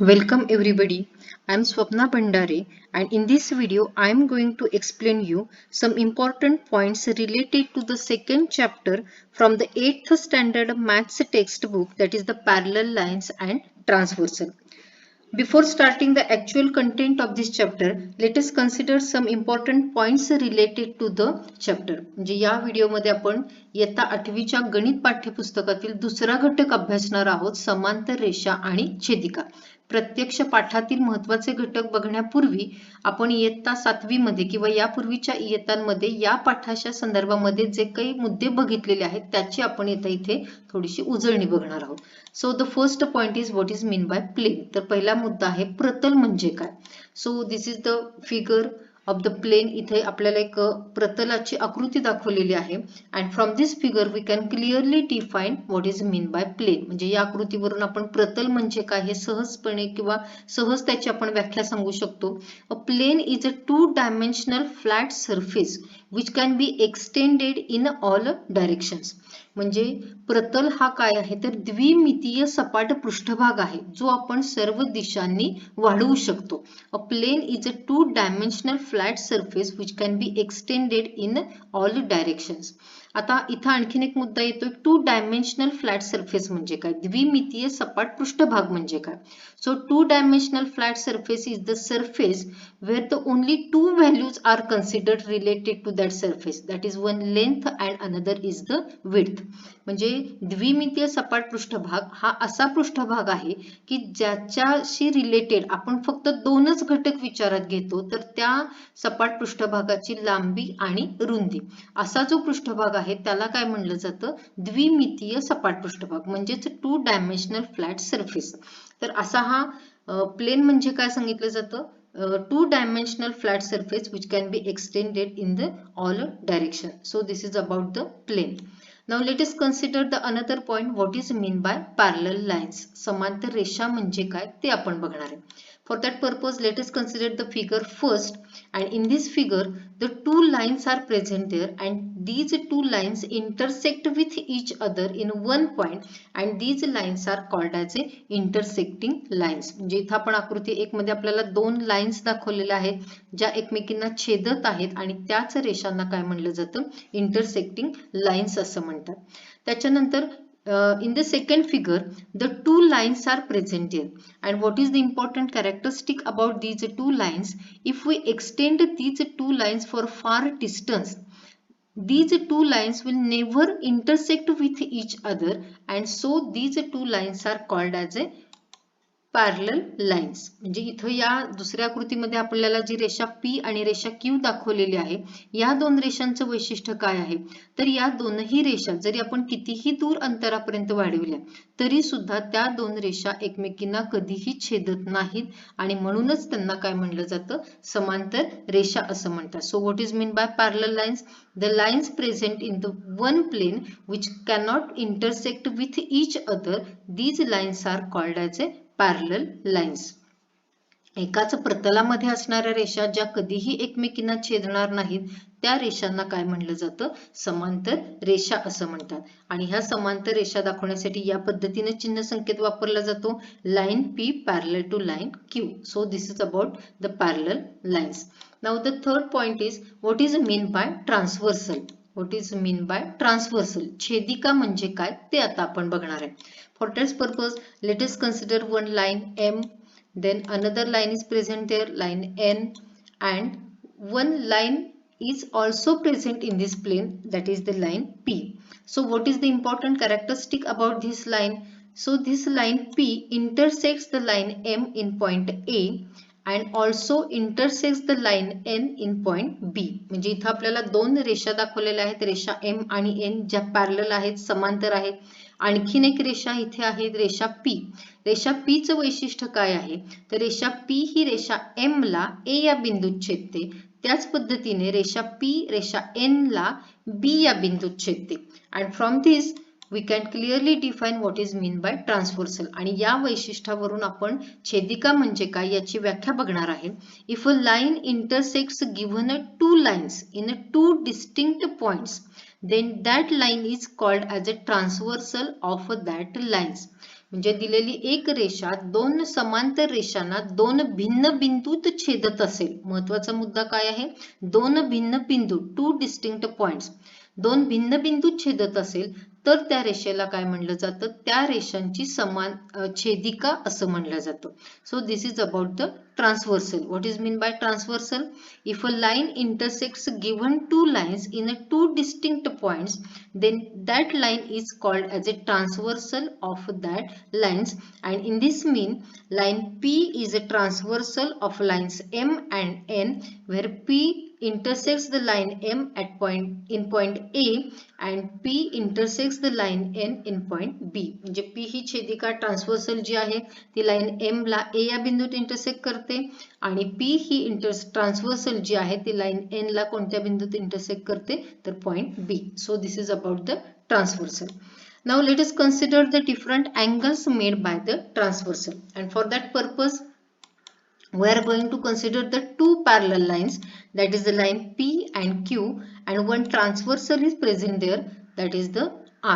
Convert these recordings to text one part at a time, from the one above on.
Welcome everybody. I am Swapna Bhandare and in this video I am going to explain you some important points related to the second chapter from the 8th standard maths textbook, that is the parallel lines and transversal. Before starting the actual content of this chapter, let us consider some important points related to the chapter. म्हणजे या व्हिडिओमध्ये आपण इयत्ता 8वीच्या गणित पाठ्यपुस्तकातील दुसरा घटक अभ्यासणार आहोत, समांतर रेषा आणि छेदिका. प्रत्यक्ष पाठातील महत्त्वाचे घटक बघण्यापूर्वी आपण इयत्ता 7वी मध्ये किंवा यापूर्वीच्या इयत्तांमध्ये या पाठाच्या संदर्भामध्ये जे काही मुद्दे बघितलेले आहेत त्याची आपण इथे थोडीशी उजळणी बघणार आहोत. So the first point is what is mean by plane. तर पहिला मुद्दा आहे प्रतल म्हणजे काय. So this is the figure of the plane. इथे आपल्याला एक प्रतलाची आकृती दाखवलेली आहे and from this figure we can clearly define what is mean by plane. म्हणजे या आकृतीवरून आपण प्रतल म्हणजे काय हे सहजपणे किंवा सहज त्याची आपण व्याख्या सांगू शकतो. A plane is a 2-dimensional flat surface which can be extended in all directions. म्हणजे प्रतल हा काय आहे तर द्विमितीय सपाट पृष्ठभाग आहे जो आपण सर्व दिशांनी वाढवू शकतो. A plane is a 2-dimensional flat surface which can be extended in all directions. आता इथं आणखीन एक मुद्दा येतोय, 2-dimensional फ्लॅट सरफेस म्हणजे काय, द्विमितीय सपाट पृष्ठभाग म्हणजे काय. So 2-dimensional flat surface is the surface where the only two values are considered related to that surface, that is one length and another is the width. म्हणजे द्विमितीय सपाट पृष्ठभाग हा असा पृष्ठभाग आहे की ज्याच्याशी रिलेटेड आपण फक्त दोनच घटक विचारात घेतो, तर त्या सपाट पृष्ठभागाची लांबी आणि रुंदी. असा जो पृष्ठभाग आहे त्याला काय म्हणलं जातं, द्विमितीय सपाट पृष्ठभाग म्हणजेच 2-dimensional फ्लॅट सरफेस. तर असा हा प्लेन म्हणजे काय सांगितलं जातं, 2-dimensional flat surface which can be extended in the all direction. So this is about the plane. Now let us consider the another point, what is mean by parallel lines. समांतर रेषा म्हणजे काय ते आपण बघणार आहे. For that purpose let us consider the figure first, and in this figure the two lines are present there and these two lines intersect with each other in one point and these lines are called as a intersecting lines. म्हणजे इथं आपण आकृती 1 मध्ये आपल्याला दोन lines दाखवलेल्या आहेत ज्या एकमेकींना छेदत आहेत आणि त्याच रेषांना काय म्हणलं जातं, इंटरसेक्टिंग लाईन्स असं म्हणतात. त्याच्यानंतर in the second figure the two lines are present here, and what is the important characteristic about these two lines, if we extend these two lines for far distance these two lines will never intersect with each other and so these two lines are called as a parallel lines. म्हणजे इथं या दुसऱ्या आकृतीमध्ये आपल्याला जी रेषा P आणि रेषा Q दाखवलेली आहे या दोन रेषांचं वैशिष्ट्य काय आहे तर या दोनही रेषा जरी आपण कितीही दूर अंतरापर्यंत वाढविल्या तरी सुद्धा त्या दोन रेषा एकमेकींना कधीही छेदत नाहीत आणि म्हणूनच त्यांना काय म्हणलं जातं, समांतर रेषा असं म्हणतात. So what is mean by parallel lines, the lines present in the one plane which cannot intersect with each other, these lines are called as a parallel lines. एकाच प्रतलामध्ये असणाऱ्या रेषा ज्या कधीही एकमेकींना छेदणार नाहीत त्या रेषांना काय म्हणलं जातं, समांतर रेषा असं म्हणतात. आणि ह्या समांतर रेषा दाखवण्यासाठी या पद्धतीने चिन्ह संकेत वापरला जातो, line P parallel to line Q. So this is about the parallel lines. Now the third point is what is mean by transversal. What is mean by transversal, छेदिका म्हणजे काय ते आता आपण बघणार आहे. For this purpose let us consider one line M, then another line is present there, line N, and one line is also present in this plane, that is the line P. So what is the important characteristic about this line? So this line P intersects the line M in point A and also intersects the line N in point B. म्हणजे इथं आपल्याला दोन रेषा दाखवलेल्या आहेत, रेषा M आणि N ज्या पॅरलल आहेत, समांतर आहेत. आणखीन एक रेषा इथे आहे, रेषा P. रेषा P चं वैशिष्ट्य काय आहे तर रेषा P ही रेषा M ला A या बिंदूत छेदते, त्याच पद्धतीने रेषा P रेषा N ला B या बिंदूत छेदते. and from this we can clearly define what is mean by transversal. आणि या वैशिष्ट्यावरून आपण छेदिका म्हणजे काय याची व्याख्या बघणार आहे. if a line intersects given two lines in two distinct points then that line is called as a transversal of that lines. म्हणजे दिलेली एक रेषा दोन समांतर रेषांना दोन भिन्न बिंदूत छेदत असेल. महत्वाचा मुद्दा काय आहे? दोन भिन्न बिंदू, टू डिस्टिंक्ट पॉइंट्स, दोन भिन्न बिंदूत छेदत असेल तर त्या रेषेला काय म्हणलं जातं? त्या रेषांची समान छेदिका असं म्हणलं जातं. So this is about the transversal. What is mean by transversal? If a line intersects given two lines in a two distinct points, then that line is called as a transversal of that lines, and in this mean line P is a transversal of lines M and N, where P intersects the line M at point A and P intersects the line N in point B. म्हणजे P ही छेदिका transversal जी आहे ती line M ला A या बिंदूत intersect करते आणि P ही transversal जी आहे ती लाईन N ला कोणत्या बिंदूत इंटरसेक्ट करते? तर point B. So this is about the transversal. Now let us consider the different angles made by the transversal, and for that purpose we are going to consider the two parallel lines, that is the line P and Q, and one transversal is present there, that is the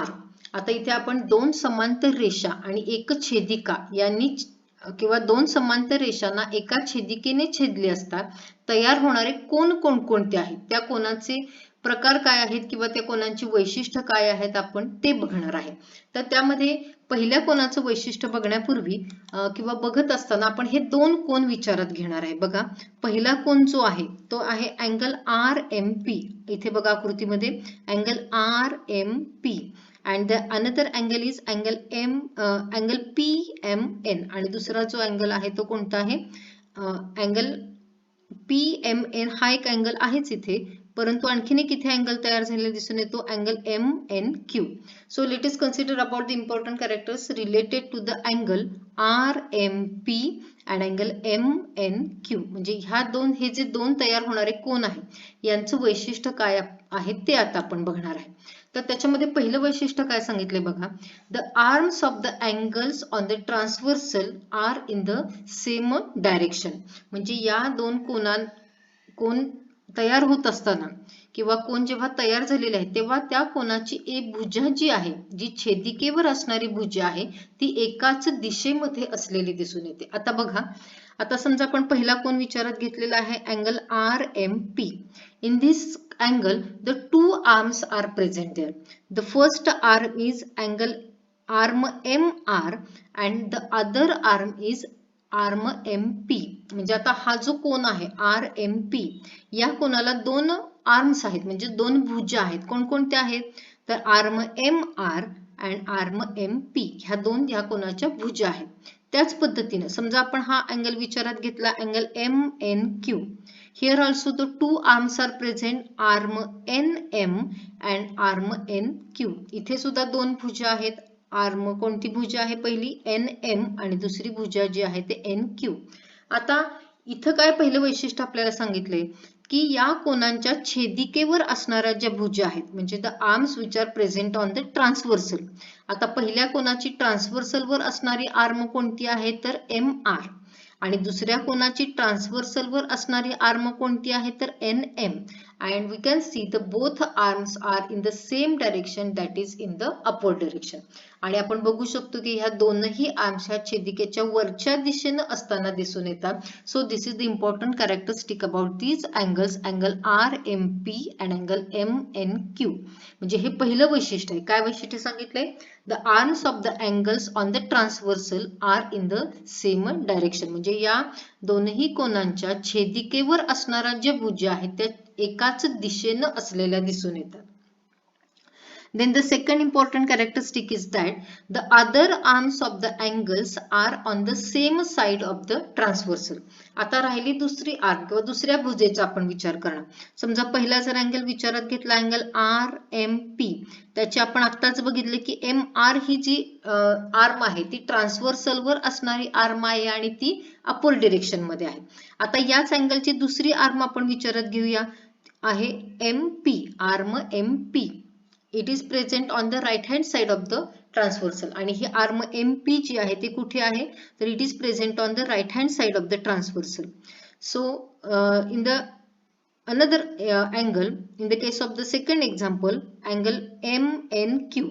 R. आता इथे आपण दोन समांतर रेषा आणि एक छेदिका यांनी किंवा दोन समांतर रेषांना एका छेदिकेने छेदले असता तयार होणारे कोन कोणकोणते आहेत, त्या कोनाचे प्रकार काय आहेत किंवा त्या कोनांची वैशिष्ट्य काय आहेत आपण ते बघणार आहे. तर त्यामध्ये पहिल्या कोनाचं वैशिष्ट्य बघण्यापूर्वी किंवा बघत असताना आपण हे दोन कोन विचारात घेणार आहे. बघा, पहिला कोन जो आहे तो आहे अँगल RMP. इथे बघा आकृतीमध्ये angle RMP, and the another angle is angle PMN, आणि दुसरा जो अँगल आहे तो कोणता आहे? अँगल PMN हा एक अँगल आहेच इथे, परंतु आणखीन एक इथे अँगल तयार झालेला दिसून येतो, angle MNQ. So let us consider about the important characters related to the angle RMP and angle MNQ. म्हणजे ह्या दोन, हे जे दोन तयार होणारे कोन आहे यांचं वैशिष्ट्य काय आहे ते आता आपण बघणार आहे. तर त्याच्यामध्ये पहिलं वैशिष्ट्य काय सांगितले बघा, the arms of the angles on the transversal are in the same direction. म्हणजे या दोन कोन तयार होत असताना किंवा कोन जेव्हा तयार झालेले आहे तेव्हा त्या कोनाची एक भुजा जी आहे, जी छेदिकेवर असणारी भुजा आहे ती एकाच दिशेमध्ये असलेली दिसून येते. आता बघा, आता समजा आपण पहिला कोन विचारात घेतलेला आहे angle RMP. In this angle the two arms are present there. The first arm is arm MR and the other arm is arm MP. म्हणजे आता हा जो कोन आहे RMP, या कोनाला दोन आर्म्स आहेत, म्हणजे दोन भुजा आहेत. कोणकोणत्या आहेत? तर arm MR and arm MP ह्या कोनाच्या भुजा आहेत. त्याच पद्धतीने समजा आपण हा अँगल विचारात घेतला angle MNQ. Here also the two arms are present, arm NM and arm NQ. इथे सुद्धा दोन भुजा आहेत. आर्म कोणती भुजा आहे? पहिली NM आणि दुसरी भुजा जी आहे ते NQ. आता इथं काय पहिलं वैशिष्ट्य आपल्याला सांगितलंय की या कोनांच्या छेदिकेवर असणाऱ्या ज्या भुजा आहेत, म्हणजे the arms which are present on the transversal. आता पहिल्या कोनाची ट्रान्सव्हर्सल वर असणारी आर्म कोणती आहे? तर MR, आणि दुसऱ्या कोनाची ट्रान्सव्हर्सल वर असणारी आर्म कोणती आहे? तर NM. and we can see the both arms are in the same direction, that is in the upward direction. आणि आपण बघू शकतो की ह्या दोनही आर्म्स ह्या छेदिकेच्या वरच्या दिशेने असताना दिसून येतात. So this is the important characteristic about these angles, angle RMP and angle MNQ. म्हणजे हे पहिलं वैशिष्ट्य आहे. काय वैशिष्ट्य सांगितलंय? The arms of the angles on the transversal are in the same direction. म्हणजे या दोनही कोनांच्या छेदिकेवर असणाऱ्या ज्या भुजा आहेत त्या एकाच दिशेने असलेल्या दिसून येतात. Then the second important characteristic is that the other arms of the angles are on the same side of the transversal. आता राहिली दुसरी आर्म किंवा दुसऱ्या भुजेचा आपण विचार करणार. समजा पहिला जर अँगल विचारात घेतला अँगल RMP, त्याची आपण आत्ताच बघितले की MR ही जी आर्म आहे ती ट्रान्सव्हर्सल वर असणारी आर्म आहे आणि ती अपर डिरेक्शन मध्ये आहे. आता याच अँगलची दुसरी आर्म आपण विचारात घेऊया, आहे MP, arm MP. It is present on the right hand side of the transversal. आणि ही आर्म MP जी आहे ती कुठे आहे? तर it is present on the right hand side of the transversal. So in the another angle, in the case of the second example, angle MNQ.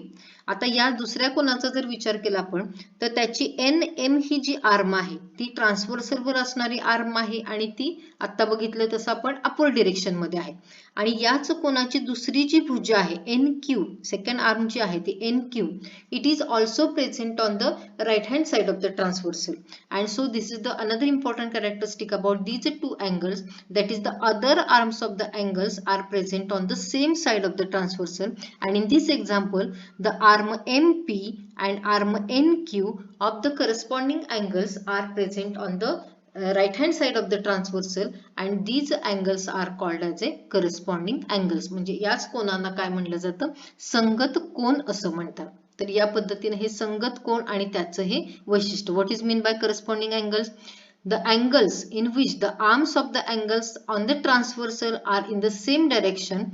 आता या दुसऱ्या कोनाचा जर विचार केला आपण तर त्याची NM ही जी आर्म आहे ती ट्रान्सव्हर्सल वर असणारी आर्म आहे आणि ती आता बघितलं तसं आपण अपवर्ड डिरेक्शन मध्ये आहे. आणि याच कोनाची दुसरी जी भुजा आहे NQ, सेकंड आर्म जी आहे ती NQ, it is also present on the right hand side of the transversal. And so this is the another important characteristic about these two angles, that is the other arms of the angles are present on the same side of the transversal. And in this example the arm MP and arm NQ of the corresponding angles are present on the right hand side of the transversal, and these angles are called as a corresponding angles. म्हणजे याच कोनांना काय म्हणलं जातं, संगत कोन असं म्हणतात. तर या पद्धतीने हे संगत कोन आणि त्याचं हे वैशिष्ट्य. What is mean bye corresponding angles? The angles in which the arms of the angles on the transversal are in the same direction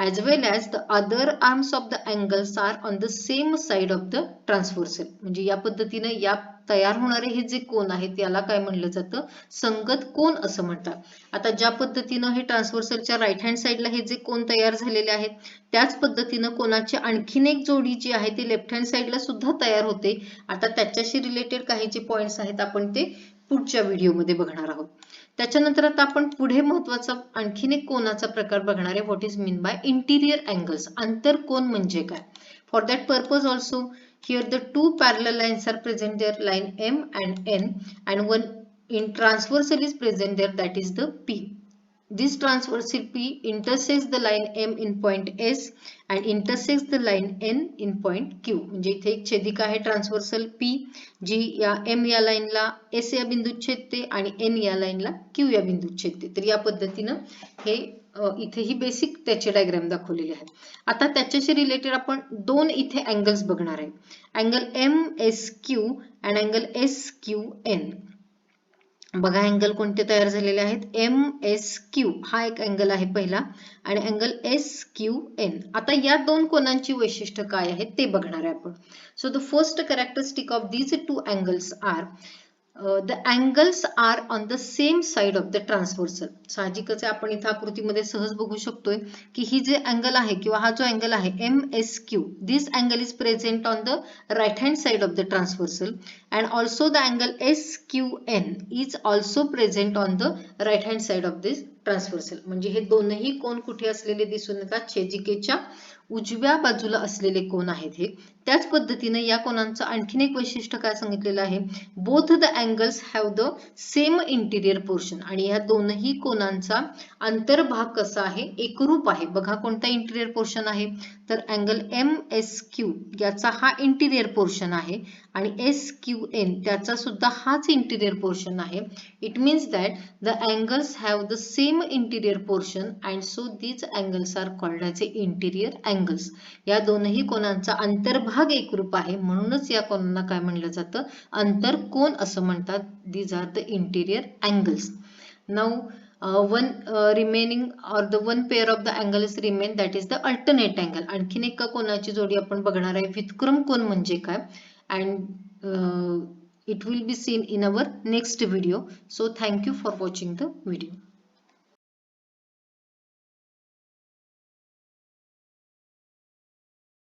as well as the other arms of the angles are on the same side of the transversal. म्हणजे या पद्धतीने या तयार होणारे हे जे कोन आहेत त्याला काय म्हणलं जातं, संगत कोन असं म्हणतात. आता ज्या पद्धतीने हे ट्रान्सव्हर्सलच्या राईट हँड साइडला हे जे कोन तयार झालेले आहेत त्याच पद्धतीने कोनाची आणखीन एक जोडी जी आहे ती लेफ्ट हँड साइडला सुद्धा तयार होते. आता त्याच्याशी रिलेटेड काही जे पॉइंट्स आहेत आपण ते पुढच्या व्हिडिओमध्ये बघणार आहोत. त्याच्यानंतर आता आपण पुढे महत्त्वाचा आणखीन एक कोनाचा प्रकार बघणार आहे. What is mean by interior angles? आंतरकोन म्हणजे काय? For that purpose also here the two parallel lines are present there, line M and N, and one in transversal is present there, that is the P. This transversal P intersects the line M in point S and intersects the line N in point Q. म्हणजे इथे एक छेदिका आहे transversal P जी या M या लाईनला S या बिंदूत छेदते आणि N या लाईनला Q या बिंदूत छेदते. तर या पद्धतीनं हे इथे ही बेसिक त्याचे डायग्राम दाखवलेले आहेत. आता त्याच्याशी रिलेटेड आपण दोन इथे अँगल्स बघणार आहे. अँगल MSQ आणि अँगल SQN. बघा अँगल कोणते तयार झालेले आहेत? MSQ हा एक अँगल आहे पहिला आणि अँगल SQN. आता या दोन कोनांची वैशिष्ट्य काय आहेत ते बघणार आहे आपण. So the first characteristic of these two angles are the angles are on the same side of the transversal. साहजिकच आपण इथे आकृतीमध्ये सहज बघू शकतोय की ही जे अँगल आहे किंवा हा जो अँगल आहे MSQ, this angle is present on the right hand side of the transversal, and also the angle SQN is also present on the right hand side of this transversal. म्हणजे हे दोनही कोन कुठे असलेले दिसून येतात? छेदिकेच्या उजव्या बाजूला असलेले कोन आहेत हे. त्याच पद्धतीने या कोनांचं आणखीन एक वैशिष्ट्य काय सांगितलेलं आहे? Both the angles have the same interior portion. आणि या दोनही कोनांचा अंतर्भाग कसा आहे? एकरूप आहे. बघा कोणता इंटिरियर पोर्शन आहे? तर अँगल MSQ याचा हा इंटिरियर पोर्शन आहे आणि SQN त्याचा सुद्धा हाच इंटिरियर पोर्शन आहे. It means that the angles have the same interior portion and so these angles are called as a interior angles. या दोनही कोनांचा अंतर्भाग एकरूप आहे म्हणूनच या कोनांना काय म्हणलं जातं? अंतरकोन असं म्हणतात. These are the interior angles. Now one remaining or the one pair of the angles remain, that is the alternate angle. आणखीन एका कोनाची जोडी आपण बघणार आहे. व्युत्क्रम कोन म्हणजे काय? And it will be seen in our next video. So thank you for watching the video.